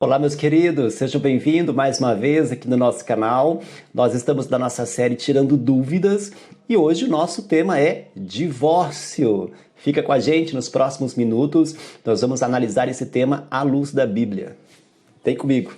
Olá, meus queridos, sejam bem-vindos mais uma vez aqui no nosso canal. Nós estamos na nossa série Tirando Dúvidas e hoje o nosso tema é divórcio. Fica com a gente nos próximos minutos, nós vamos analisar esse tema à luz da Bíblia. Vem comigo.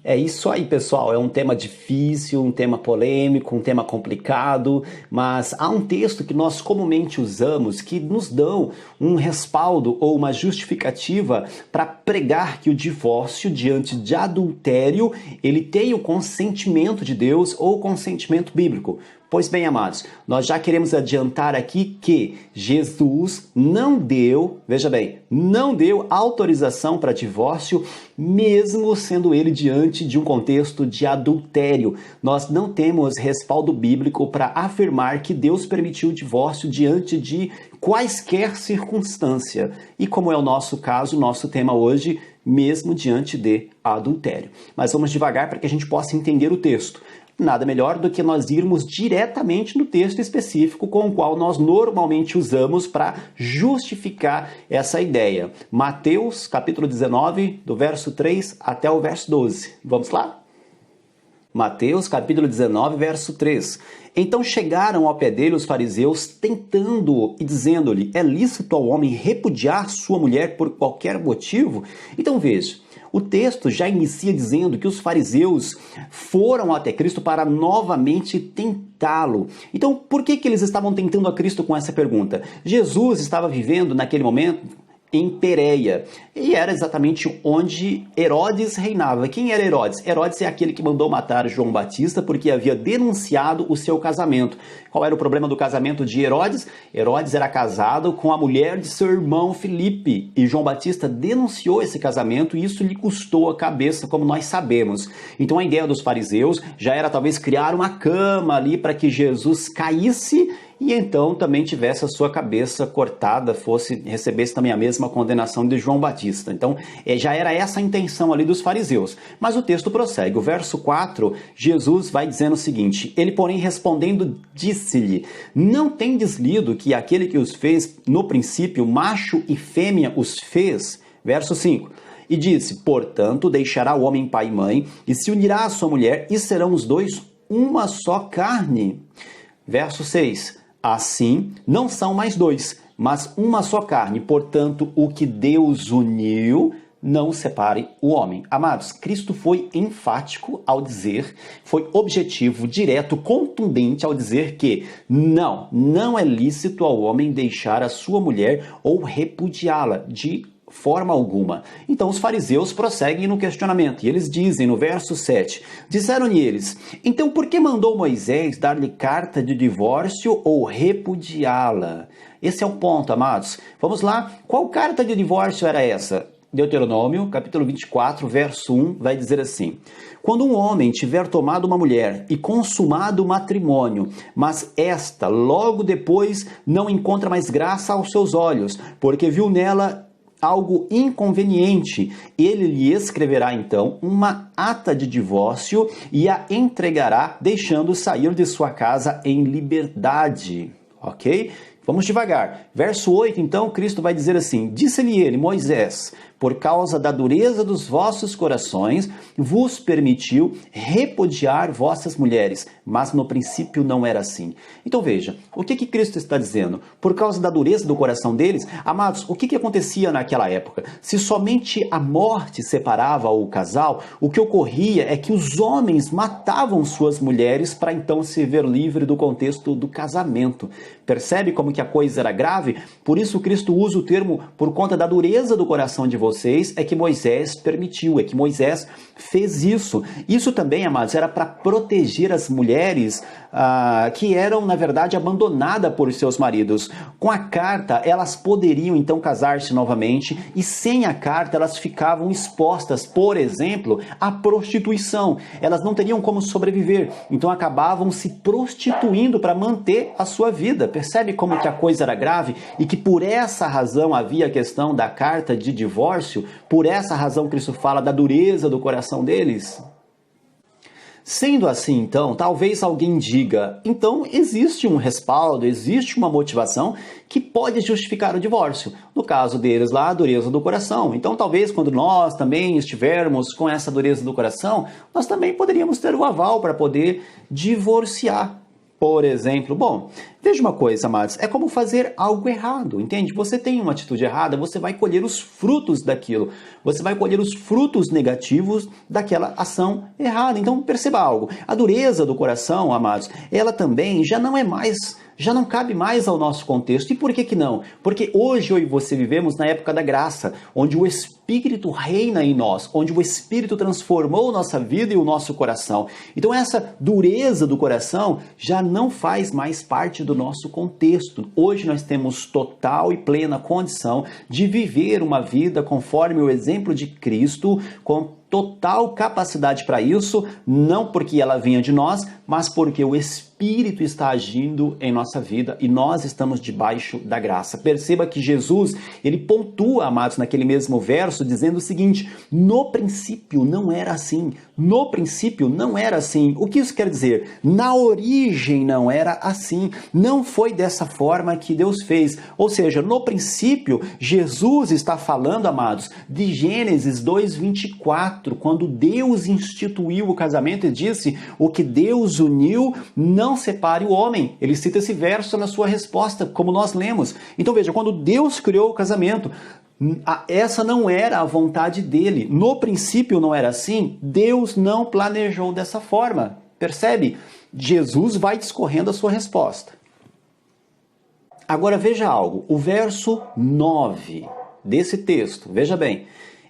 É isso aí, pessoal. É um tema difícil, um tema polêmico, um tema complicado, mas há um texto que nós comumente usamos que nos dão um respaldo ou uma justificativa para pregar que o divórcio diante de adultério, ele tem o consentimento de Deus ou consentimento bíblico. Pois bem, amados, nós já queremos adiantar aqui que Jesus não deu, veja bem, não deu autorização para divórcio, mesmo sendo ele diante de um contexto de adultério. Nós não temos respaldo bíblico para afirmar que Deus permitiu o divórcio diante de quaisquer circunstância. E como é o nosso caso, nosso tema hoje, mesmo diante de adultério. Mas vamos devagar para que a gente possa entender o texto. Nada melhor do que nós irmos diretamente no texto específico com o qual nós normalmente usamos para justificar essa ideia. Mateus, capítulo 19, do verso 3 até o verso 12. Vamos lá? Mateus, capítulo 19, verso 3. Então chegaram ao pé dele os fariseus, tentando-o e dizendo-lhe: é lícito ao homem repudiar sua mulher por qualquer motivo? Então veja. O texto já inicia dizendo que os fariseus foram até Cristo para novamente tentá-lo. Então, por que eles estavam tentando a Cristo com essa pergunta? Jesus estava vivendo naquele momento em Pérea, e era exatamente onde Herodes reinava. Quem era Herodes? Herodes é aquele que mandou matar João Batista porque havia denunciado o seu casamento. Qual era o problema do casamento de Herodes? Herodes era casado com a mulher de seu irmão Filipe, e João Batista denunciou esse casamento e isso lhe custou a cabeça, como nós sabemos. Então a ideia dos fariseus já era talvez criar uma cama ali para que Jesus caísse e então também tivesse a sua cabeça cortada, recebesse também a mesma condenação de João Batista. Então, já era essa a intenção ali dos fariseus. Mas o texto prossegue. O verso 4, Jesus vai dizendo o seguinte: ele, porém, respondendo, disse-lhe: não tendes lido que aquele que os fez, no princípio, macho e fêmea os fez? Verso 5. E disse: portanto, deixará o homem pai e mãe, e se unirá à sua mulher, e serão os dois uma só carne. Verso 6. Assim, não são mais dois, mas uma só carne. Portanto, o que Deus uniu, não separe o homem. Amados, Cristo foi enfático ao dizer, foi objetivo, direto, contundente ao dizer que não é lícito ao homem deixar a sua mulher ou repudiá-la de forma alguma. Então os fariseus prosseguem no questionamento e eles dizem no verso 7, disseram-lhe eles: então por que mandou Moisés dar-lhe carta de divórcio ou repudiá-la? Esse é o ponto, amados. Vamos lá, qual carta de divórcio era essa? Deuteronômio, capítulo 24, verso 1, vai dizer assim: quando um homem tiver tomado uma mulher e consumado o matrimônio, mas esta logo depois não encontra mais graça aos seus olhos, porque viu nela algo inconveniente, ele lhe escreverá então uma ata de divórcio e a entregará, deixando sair de sua casa em liberdade. Ok? Vamos devagar. Verso 8, então, Cristo vai dizer assim: disse-lhe ele, Moisés, por causa da dureza dos vossos corações, vos permitiu repudiar vossas mulheres, mas no princípio não era assim. Então veja, o que Cristo está dizendo? Por causa da dureza do coração deles, amados, o que acontecia naquela época? Se somente a morte separava o casal, o que ocorria é que os homens matavam suas mulheres para então se ver livre do contexto do casamento. Percebe como que a coisa era grave? Por isso Cristo usa o termo por conta da dureza do coração de vocês, é que Moisés permitiu, é que Moisés fez isso. Isso também, amados, era para proteger as mulheres que eram, na verdade, abandonadas por seus maridos. Com a carta, elas poderiam então casar-se novamente e sem a carta elas ficavam expostas, por exemplo, à prostituição. Elas não teriam como sobreviver, então acabavam se prostituindo para manter a sua vida. Percebe como que a coisa era grave e que por essa razão havia a questão da carta de divórcio? Por essa razão Cristo fala da dureza do coração deles? Sendo assim, então, talvez alguém diga, então existe um respaldo, existe uma motivação que pode justificar o divórcio. No caso deles lá, a dureza do coração. Então, talvez quando nós também estivermos com essa dureza do coração, nós também poderíamos ter o aval para poder divorciar. Por exemplo, bom, veja uma coisa, amados, é como fazer algo errado, entende? Você tem uma atitude errada, você vai colher os frutos daquilo, você vai colher os frutos negativos daquela ação errada. Então, perceba algo, a dureza do coração, amados, ela também já não cabe mais ao nosso contexto. E por que não? Porque hoje eu e você vivemos na época da graça, onde o Espírito reina em nós, onde o Espírito transformou nossa vida e o nosso coração. Então essa dureza do coração já não faz mais parte do nosso contexto. Hoje nós temos total e plena condição de viver uma vida conforme o exemplo de Cristo, com total capacidade para isso, não porque ela venha de nós, mas porque o Espírito está agindo em nossa vida e nós estamos debaixo da graça. Perceba que Jesus, ele pontua, amados, naquele mesmo verso, dizendo o seguinte: no princípio não era assim. No princípio não era assim. O que isso quer dizer? Na origem não era assim. Não foi dessa forma que Deus fez. Ou seja, no princípio, Jesus está falando, amados, de Gênesis 2:24, quando Deus instituiu o casamento e disse: o que Deus uniu, não separe o homem. Ele cita esse verso na sua resposta, como nós lemos. Então veja, quando Deus criou o casamento, essa não era a vontade dele. No princípio não era assim. Deus não planejou dessa forma. Percebe? Jesus vai discorrendo a sua resposta. Agora veja algo. O verso 9 desse texto. Veja bem.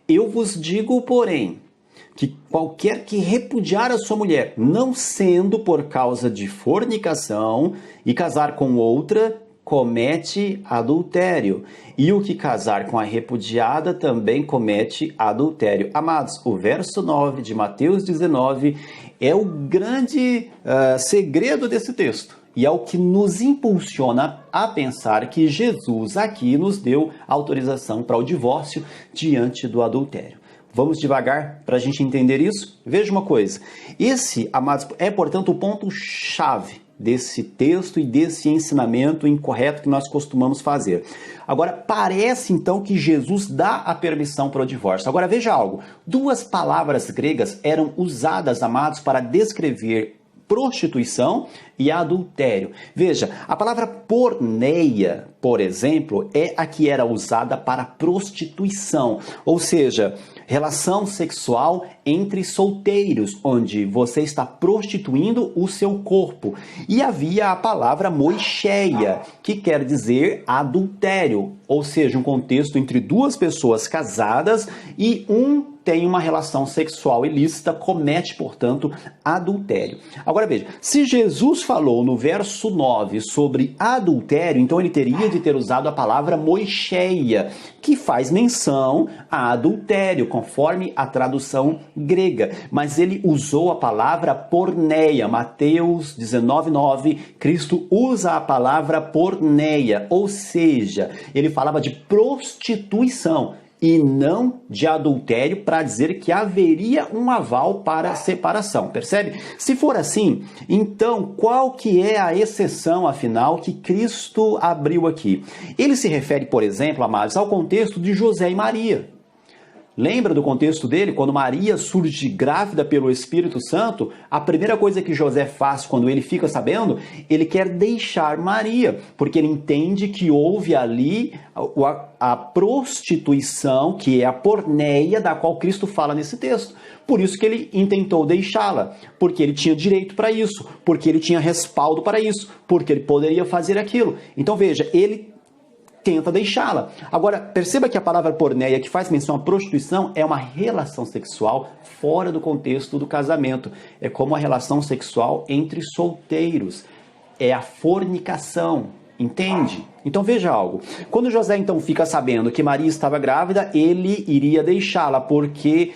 Eu vos digo, porém, que qualquer que repudiar a sua mulher, não sendo por causa de fornicação, e casar com outra, comete adultério. E o que casar com a repudiada também comete adultério. Amados, o verso 9 de Mateus 19 é o grande segredo desse texto. E é o que nos impulsiona a pensar que Jesus aqui nos deu autorização para o divórcio diante do adultério. Vamos devagar para a gente entender isso? Veja uma coisa. Esse, amados, é, portanto, o ponto-chave desse texto e desse ensinamento incorreto que nós costumamos fazer. Agora, parece então que Jesus dá a permissão para o divórcio. Agora, veja algo. Duas palavras gregas eram usadas, amados, para descrever prostituição e adultério. Veja, a palavra porneia, por exemplo, é a que era usada para prostituição, ou seja, relação sexual entre solteiros, onde você está prostituindo o seu corpo. E havia a palavra moicheia, que quer dizer adultério, ou seja, um contexto entre duas pessoas casadas e um tem uma relação sexual ilícita, comete, portanto, adultério. Agora veja, se Jesus falou no verso 9 sobre adultério, então ele teria de ter usado a palavra moicheia, que faz menção a adultério, conforme a tradução grega. Mas ele usou a palavra porneia. Mateus 19:9, Cristo usa a palavra porneia, ou seja, ele falava de prostituição e não de adultério, para dizer que haveria um aval para separação, percebe? Se for assim, então qual que é a exceção, afinal, que Cristo abriu aqui? Ele se refere, por exemplo, amados, ao contexto de José e Maria. Lembra do contexto dele? Quando Maria surge grávida pelo Espírito Santo, a primeira coisa que José faz quando ele fica sabendo, ele quer deixar Maria, porque ele entende que houve ali a prostituição, que é a porneia da qual Cristo fala nesse texto. Por isso que ele intentou deixá-la, porque ele tinha direito para isso, porque ele tinha respaldo para isso, porque ele poderia fazer aquilo. Então veja, ele tenta deixá-la. Agora, perceba que a palavra porneia, que faz menção à prostituição, é uma relação sexual fora do contexto do casamento. É como a relação sexual entre solteiros. É a fornicação. Entende? Então veja algo. Quando José então fica sabendo que Maria estava grávida, ele iria deixá-la, porque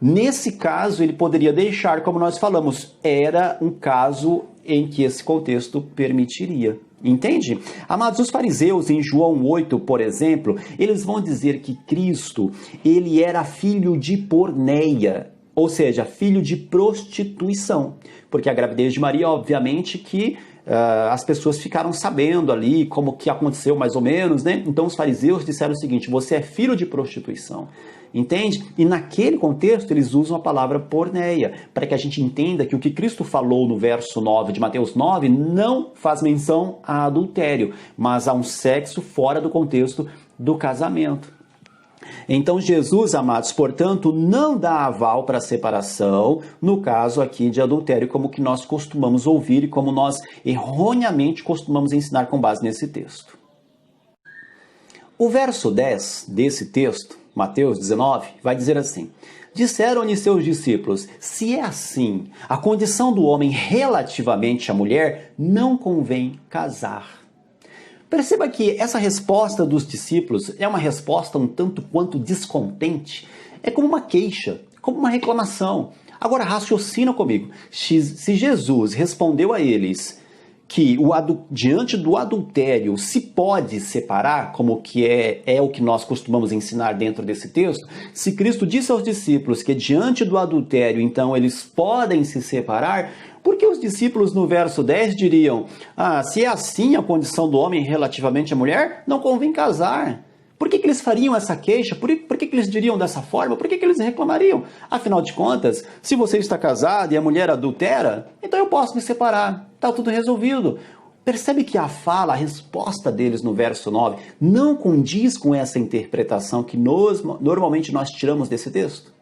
nesse caso ele poderia deixar, como nós falamos, era um caso em que esse contexto permitiria. Entende? Amados, os fariseus em João 8, por exemplo, eles vão dizer que Cristo, ele era filho de porneia. ou seja, filho de prostituição. Porque a gravidez de Maria, obviamente, que as pessoas ficaram sabendo ali como que aconteceu mais ou menos, né? Então os fariseus disseram o seguinte: você é filho de prostituição. Entende? E naquele contexto eles usam a palavra porneia, para que a gente entenda que o que Cristo falou no verso 9 de Mateus 9 não faz menção a adultério, mas a um sexo fora do contexto do casamento. Então Jesus, amados, portanto, não dá aval para a separação, no caso aqui de adultério, como que nós costumamos ouvir e como nós erroneamente costumamos ensinar com base nesse texto. O verso 10 desse texto, Mateus 19, vai dizer assim: disseram-lhe seus discípulos: se é assim, a condição do homem relativamente à mulher, não convém casar. Perceba que essa resposta dos discípulos é uma resposta um tanto quanto descontente. É como uma queixa, como uma reclamação. Agora raciocina comigo. Se Jesus respondeu a eles que diante do adultério se pode separar, como que é o que nós costumamos ensinar dentro desse texto, se Cristo disse aos discípulos que diante do adultério, então, eles podem se separar, por que os discípulos no verso 10 diriam: se é assim a condição do homem relativamente à mulher, não convém casar? Por que eles fariam essa queixa? Por que eles diriam dessa forma? Por que eles reclamariam? Afinal de contas, se você está casado e a mulher adultera, então eu posso me separar. Está tudo resolvido. Percebe que a resposta deles no verso 9, não condiz com essa interpretação que normalmente nós tiramos desse texto?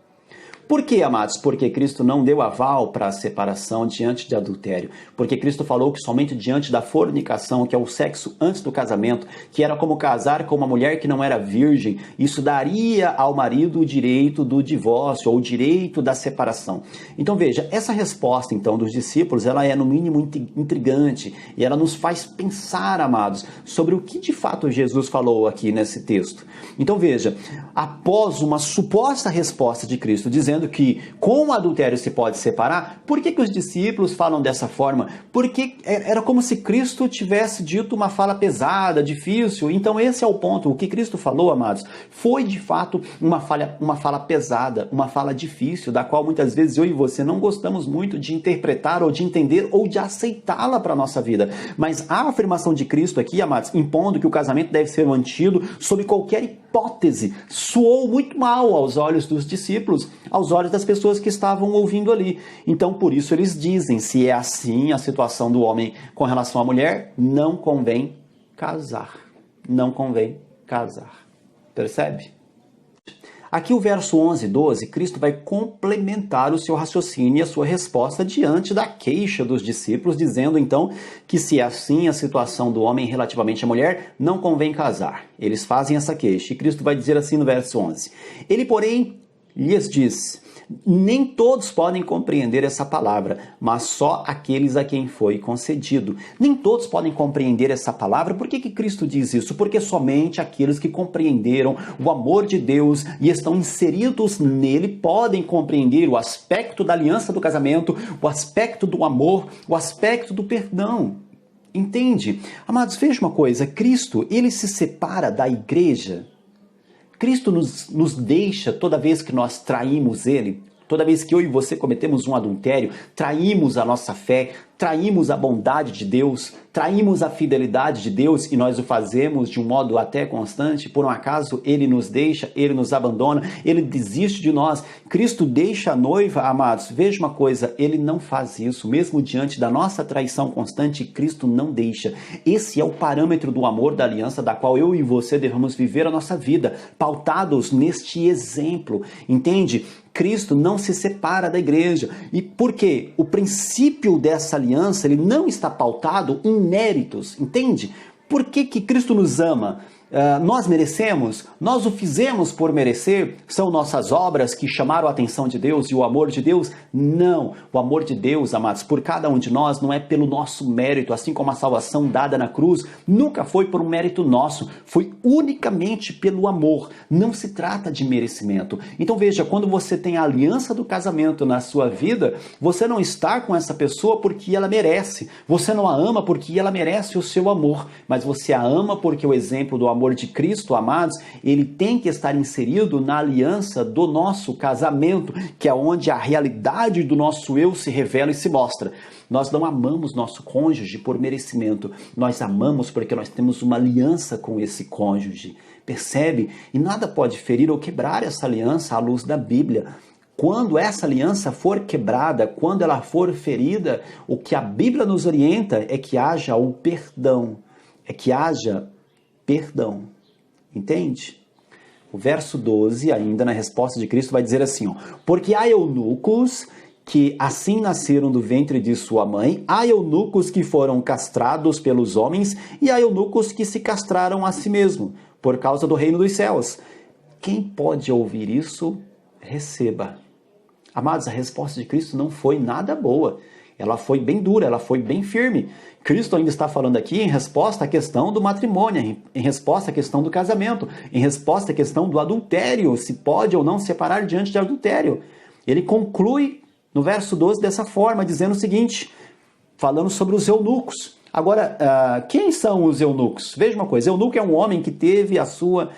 Por quê, amados? Porque Cristo não deu aval para a separação diante de adultério. Porque Cristo falou que somente diante da fornicação, que é o sexo antes do casamento, que era como casar com uma mulher que não era virgem, isso daria ao marido o direito do divórcio, ou o direito da separação. Então veja, essa resposta então dos discípulos, ela é no mínimo intrigante, e ela nos faz pensar, amados, sobre o que de fato Jesus falou aqui nesse texto. Então veja, após uma suposta resposta de Cristo, dizendo que com o adultério se pode separar, por que os discípulos falam dessa forma? Porque era como se Cristo tivesse dito uma fala pesada, difícil. Então esse é o ponto. O que Cristo falou, amados, foi de fato uma fala pesada, uma fala difícil, da qual muitas vezes eu e você não gostamos muito de interpretar ou de entender ou de aceitá-la para a nossa vida. Mas a afirmação de Cristo aqui, amados, impondo que o casamento deve ser mantido sob qualquer hipótese, soou muito mal aos olhos dos discípulos, aos olhos das pessoas que estavam ouvindo ali. Então, por isso eles dizem, se é assim a situação do homem com relação à mulher, não convém casar. Não convém casar. Percebe? Aqui o verso 11 e 12, Cristo vai complementar o seu raciocínio e a sua resposta diante da queixa dos discípulos, dizendo então que se é assim a situação do homem relativamente à mulher, não convém casar. Eles fazem essa queixa e Cristo vai dizer assim no verso 11: ele, porém, lhes diz: nem todos podem compreender essa palavra, mas só aqueles a quem foi concedido. Nem todos podem compreender essa palavra. Por que Cristo diz isso? Porque somente aqueles que compreenderam o amor de Deus e estão inseridos nele podem compreender o aspecto da aliança do casamento, o aspecto do amor, o aspecto do perdão. Entende? Amados, veja uma coisa, Cristo, ele se separa da igreja. Cristo nos deixa toda vez que nós traímos Ele, toda vez que eu e você cometemos um adultério, traímos a nossa fé, traímos a bondade de Deus, traímos a fidelidade de Deus e nós o fazemos de um modo até constante. Por um acaso Ele nos deixa, Ele nos abandona, Ele desiste de nós. Cristo deixa a noiva, amados. Veja uma coisa, Ele não faz isso. Mesmo diante da nossa traição constante, Cristo não deixa. Esse é o parâmetro do amor da aliança da qual eu e você devemos viver a nossa vida, pautados neste exemplo. Entende? Cristo não se separa da igreja. E por quê? O princípio dessa aliança, ele não está pautado em méritos, entende? Por que Cristo nos ama? Nós merecemos? Nós o fizemos por merecer? São nossas obras que chamaram a atenção de Deus e o amor de Deus? Não. O amor de Deus, amados, por cada um de nós não é pelo nosso mérito, assim como a salvação dada na cruz nunca foi por um mérito nosso, foi unicamente pelo amor. Não se trata de merecimento. Então veja, quando você tem a aliança do casamento na sua vida, você não está com essa pessoa porque ela merece. Você não a ama porque ela merece o seu amor, mas você a ama porque o exemplo do amor amor de Cristo, amados, ele tem que estar inserido na aliança do nosso casamento, que é onde a realidade do nosso eu se revela e se mostra. Nós não amamos nosso cônjuge por merecimento, nós amamos porque nós temos uma aliança com esse cônjuge. Percebe? E nada pode ferir ou quebrar essa aliança à luz da Bíblia. Quando essa aliança for quebrada, quando ela for ferida, o que a Bíblia nos orienta é que haja o perdão. É que haja perdão. Entende? O verso 12, ainda na resposta de Cristo, vai dizer assim, ó, porque há eunucos que assim nasceram do ventre de sua mãe, há eunucos que foram castrados pelos homens e há eunucos que se castraram a si mesmo, por causa do reino dos céus. Quem pode ouvir isso, receba. Amados, a resposta de Cristo não foi nada boa. Ela foi bem dura, ela foi bem firme. Cristo ainda está falando aqui em resposta à questão do matrimônio, em resposta à questão do casamento, em resposta à questão do adultério, se pode ou não separar diante de adultério. Ele conclui no verso 12 dessa forma, dizendo o seguinte, falando sobre os eunucos. Agora, quem são os eunucos? Veja uma coisa, eunuco é um homem que teve a sua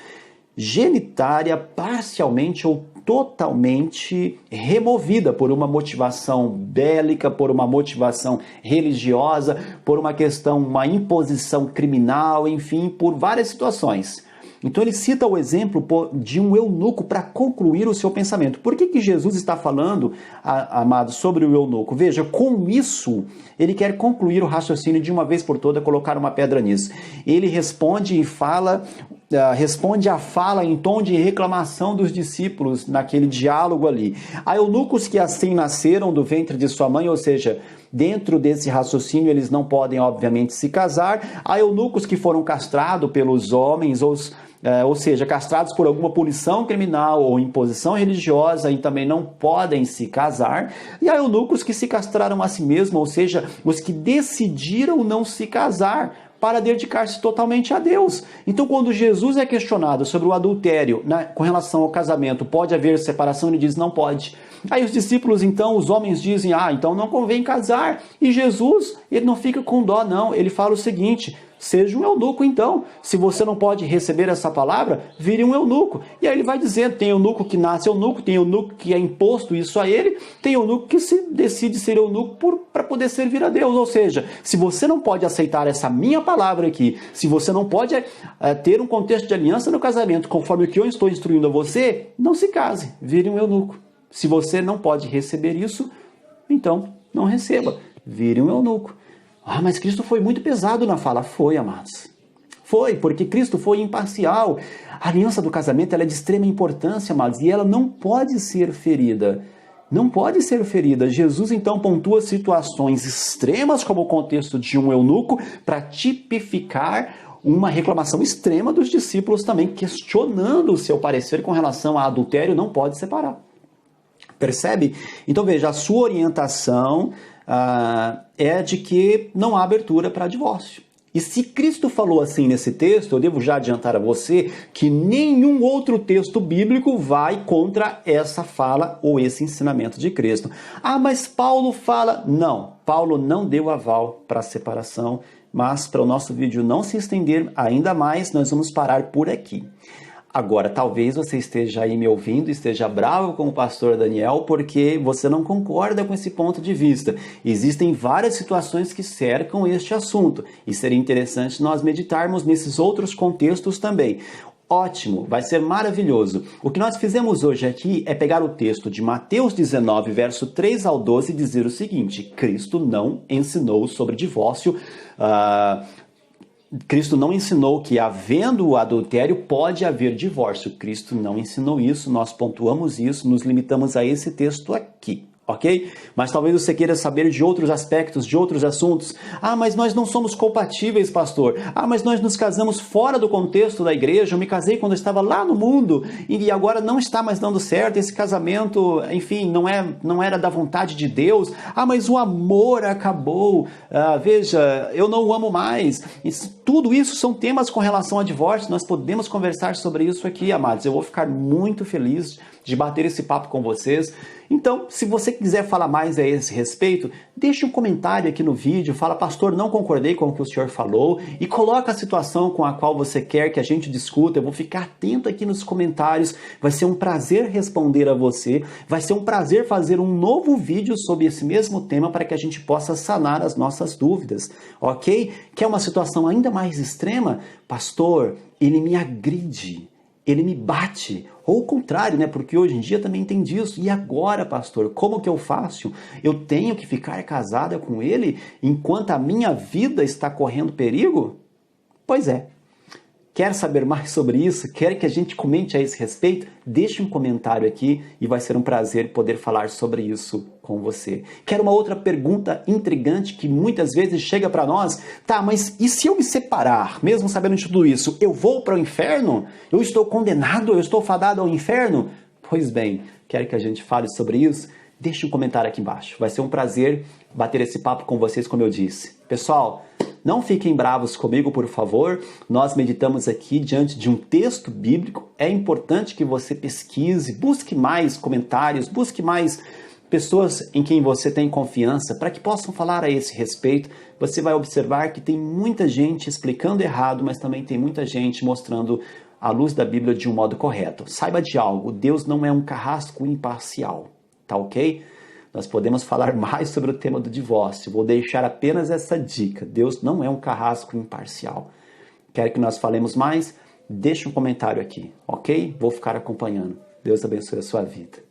genitária parcialmente ou totalmente removida por uma motivação bélica, por uma motivação religiosa, por uma questão, uma imposição criminal, enfim, por várias situações. Então ele cita o exemplo de um eunuco para concluir o seu pensamento. Por que Jesus está falando, amados, sobre o eunuco? Veja, com isso, ele quer concluir o raciocínio de uma vez por todas, colocar uma pedra nisso. Ele responde e fala, responde à fala em tom de reclamação dos discípulos naquele diálogo ali. Há eunucos que assim nasceram do ventre de sua mãe, ou seja, dentro desse raciocínio eles não podem obviamente se casar. Há eunucos que foram castrados pelos homens, ou seja, castrados por alguma punição criminal ou imposição religiosa e também não podem se casar. E há eunucos que se castraram a si mesmos, ou seja, os que decidiram não se casar para dedicar-se totalmente a Deus. Então, quando Jesus é questionado sobre o adultério, com relação ao casamento, pode haver separação? Ele diz, não pode. Aí os discípulos, então, os homens dizem, então não convém casar. E Jesus, ele não fica com dó, não. Ele fala o seguinte, seja um eunuco, então. Se você não pode receber essa palavra, vire um eunuco. E aí ele vai dizendo, tem eunuco que nasce eunuco, tem eunuco que é imposto isso a ele, tem eunuco que decide ser eunuco para poder servir a Deus. Ou seja, se você não pode aceitar essa minha palavra aqui, se você não pode ter um contexto de aliança no casamento, conforme o que eu estou instruindo a você, não se case, vire um eunuco. Se você não pode receber isso, então não receba, vire um eunuco. Mas Cristo foi muito pesado na fala. Foi, amados. Foi, porque Cristo foi imparcial. A aliança do casamento ela é de extrema importância, amados, e ela não pode ser ferida. Não pode ser ferida. Jesus, então, pontua situações extremas, como o contexto de um eunuco, para tipificar uma reclamação extrema dos discípulos também, questionando o seu parecer com relação a adultério, não pode separar. Percebe? Então, veja, a sua orientação é de que não há abertura para divórcio. E se Cristo falou assim nesse texto, eu devo já adiantar a você que nenhum outro texto bíblico vai contra essa fala ou esse ensinamento de Cristo. Mas Paulo fala... Não, Paulo não deu aval para a separação, mas para o nosso vídeo não se estender ainda mais, nós vamos parar por aqui. Agora, talvez você esteja aí me ouvindo, esteja bravo com o pastor Daniel, porque você não concorda com esse ponto de vista. Existem várias situações que cercam este assunto, e seria interessante nós meditarmos nesses outros contextos também. Ótimo, vai ser maravilhoso. O que nós fizemos hoje aqui é pegar o texto de Mateus 19, verso 3 ao 12 e dizer o seguinte, Cristo não ensinou sobre divórcio, Cristo não ensinou que, havendo adultério, pode haver divórcio. Cristo não ensinou isso, nós pontuamos isso, nos limitamos a esse texto aqui, ok? Mas talvez você queira saber de outros aspectos, de outros assuntos. Mas nós não somos compatíveis, pastor. Mas nós nos casamos fora do contexto da igreja. Eu me casei quando eu estava lá no mundo e agora não está mais dando certo. Esse casamento, enfim, não era da vontade de Deus. Mas o amor acabou. Veja, eu não o amo mais. Tudo isso são temas com relação a divórcio. Nós podemos conversar sobre isso aqui, amados. Eu vou ficar muito feliz de bater esse papo com vocês. Então, se você quiser falar mais a esse respeito, deixe um comentário aqui no vídeo, fala, pastor, não concordei com o que o senhor falou, e coloca a situação com a qual você quer que a gente discuta. Eu vou ficar atento aqui nos comentários, vai ser um prazer responder a você, vai ser um prazer fazer um novo vídeo sobre esse mesmo tema para que a gente possa sanar as nossas dúvidas, ok? Quer uma situação ainda mais extrema? Pastor, ele me agride, ele me bate, ou o contrário, né? Porque hoje em dia também tem disso. E agora, pastor, como que eu faço? Eu tenho que ficar casada com ele enquanto a minha vida está correndo perigo? Pois é. Quer saber mais sobre isso? Quer que a gente comente a esse respeito? Deixe um comentário aqui e vai ser um prazer poder falar sobre isso com você. Quer uma outra pergunta intrigante que muitas vezes chega para nós? Tá, mas e se eu me separar, mesmo sabendo de tudo isso, eu vou para o inferno? Eu estou condenado? Eu estou fadado ao inferno? Pois bem, quer que a gente fale sobre isso? Deixe um comentário aqui embaixo. Vai ser um prazer bater esse papo com vocês, como eu disse. Pessoal, não fiquem bravos comigo, por favor. Nós meditamos aqui diante de um texto bíblico. É importante que você pesquise, busque mais comentários, busque mais pessoas em quem você tem confiança para que possam falar a esse respeito. Você vai observar que tem muita gente explicando errado, mas também tem muita gente mostrando a luz da Bíblia de um modo correto. Saiba de algo, Deus não é um carrasco imparcial, tá ok? Nós podemos falar mais sobre o tema do divórcio. Vou deixar apenas essa dica. Deus não é um carrasco imparcial. Quer que nós falemos mais? Deixe um comentário aqui, ok? Vou ficar acompanhando. Deus abençoe a sua vida.